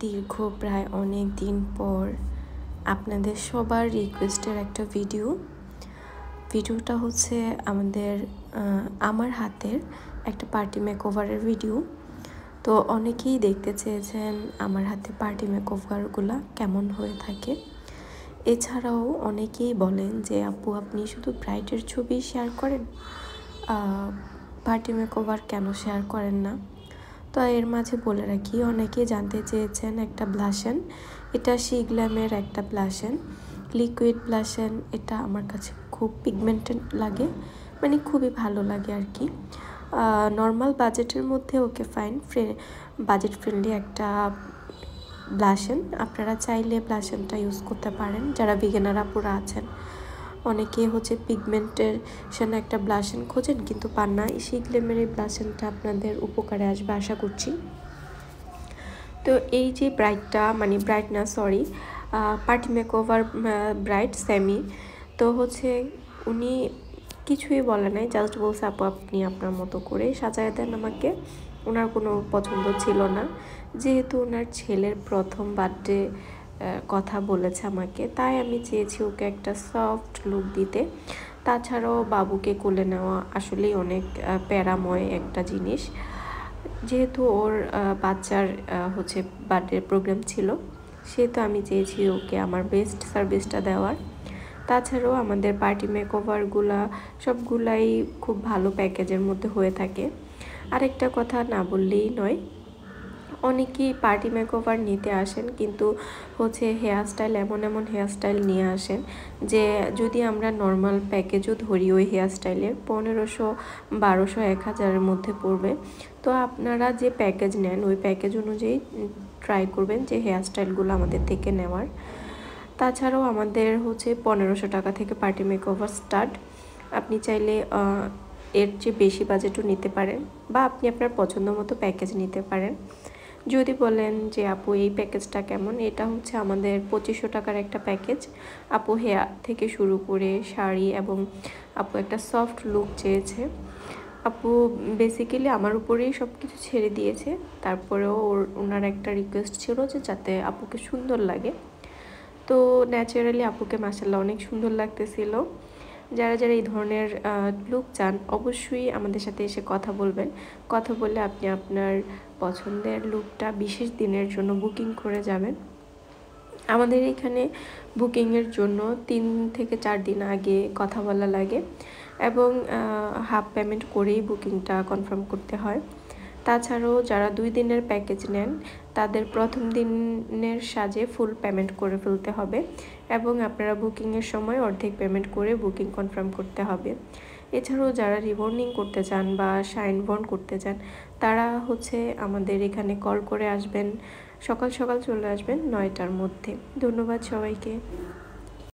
দীর্ঘ প্রায় অনেক দিন পর আপনাদের সবার রিকোয়েস্টের একটা ভিডিওটা হচ্ছে আমার হাতের একটা পার্টি মেকওভারের ভিডিও। তো অনেকেই দেখতে চেয়েছেন আমার হাতে পার্টি মেকওভারগুলো কেমন হয়ে থাকে। এছাড়াও অনেকেই বলেন যে আপু আপনি শুধু ব্রাইডের ছবি শেয়ার করেন, পার্টি মেকওভার কেন শেয়ার করেন না। তো এর মাঝে বলে রাখি, অনেকেই জানতে চেয়েছেন একটা ব্লাশন, এটা শিগ্ল্যামের একটা ব্লাশন, লিকুইড ব্লাশন। এটা আমার কাছে খুব পিগমেন্টেড লাগে, মানে খুবই ভালো লাগে আর কি। নর্মাল বাজেটের মধ্যে ওকে ফাইন, বাজেট ফ্রেন্ডলি একটা ব্লাশন। আপনারা চাইলে ব্লাশনটা ইউজ করতে পারেন যারা বিগিনার আপুরা আছেন। অনেকে হচ্ছে পিগমেন্টেশন একটা ব্লাশন খোঁজেন কিন্তু পান না। শিগ্ল্যামের এই ব্লাশনটা আপনাদের উপকারে আসবে আশা করছি। তো এই যে পার্টি মেকওভার ব্রাইড স্যামি, তো হচ্ছে উনি কিছুই বলে নাই, জাস্ট বলছে আপু আপনি আপনার মতো করে সাজায় দেন আমাকে। ওনার কোনো পছন্দ ছিল না, যেহেতু ওনার ছেলের প্রথম বার্থডে কথা বলেছে আমাকে, তাই আমি চেয়েছি ওকে একটা সফট লুক দিতে। তাছাড়াও বাবুকে কোলে নেওয়া আসলেই অনেক প্যারাময় একটা জিনিস, যেহেতু ওর বাচ্চার হচ্ছে বার্থডে প্রোগ্রাম ছিল, সেহেতু আমি চেয়েছি ওকে আমার বেস্ট সার্ভিসটা দেওয়ার। তাছাড়াও আমাদের পার্টি মেকওভারগুলা সবগুলাই খুব ভালো প্যাকেজের মধ্যে হয়ে থাকে। আরেকটা কথা না বললেই নয়, অনেকেই পার্টি মেকওভার নিতে আসেন কিন্তু হচ্ছে হেয়ারস্টাইল এমন হেয়ারস্টাইল নিয়ে আসেন যে যদি আমরা নর্মাল প্যাকেজও ধরি ওই হেয়ারস্টাইলের 1500, 1200, 1000-এর মধ্যে পড়বে। তো আপনারা যে প্যাকেজ নেন ওই প্যাকেজ অনুযায়ী ট্রাই করবেন যে হেয়ারস্টাইলগুলো আমাদের থেকে নেওয়ার। তাছাড়াও আমাদের হচ্ছে 1500 টাকা থেকে পার্টি মেকওভার স্টার্ট। আপনি চাইলে এর চেয়ে বেশি বাজেটও নিতে পারেন বা আপনি আপনার পছন্দ মতো প্যাকেজ নিতে পারেন। যদি বলেন যে আপু এই প্যাকেজটা কেমন, এটা হচ্ছে আমাদের 2500 টাকার একটা প্যাকেজ। আপু হেয়ার থেকে শুরু করে শাড়ি, এবং আপু একটা সফট লুক চেয়েছে। আপু বেসিক্যালি আমার উপরেই সব কিছু ছেড়ে দিয়েছে, তারপরেও ওনার একটা রিকোয়েস্ট ছিল যে যাতে আপুকে সুন্দর লাগে। তো ন্যাচারালি আপুকে মাশাআল্লাহ অনেক সুন্দর লাগতেছিল। যারা এই ধরনের লুক চান অবশ্যই আমাদের সাথে এসে কথা বলবেন। কথা বললে আপনি আপনার পছন্দের লুকটা বিশেষ দিনের জন্য বুকিং করে যাবেন। আমাদের এখানে বুকিংয়ের জন্য 3 থেকে 4 দিন আগে কথা বলা লাগে, এবং হাফ পেমেন্ট করেই বুকিংটা কনফার্ম করতে হয়। তাছাড়াও যারা 2 দিনের প্যাকেজ নেন তাদের প্রথম দিনের সাজে ফুল পেমেন্ট করে ফেলতে হবে, এবং আপনারা বুকিংয়ের সময় অর্ধেক পেমেন্ট করে বুকিং কনফার্ম করতে হবে। এছাড়াও যারা রিবর্নিং করতে চান বা শাইন বর্ন করতে চান তারা হচ্ছে আমাদের এখানে কল করে আসবেন, সকাল সকাল চলে আসবেন 9টার মধ্যে। ধন্যবাদ সবাইকে।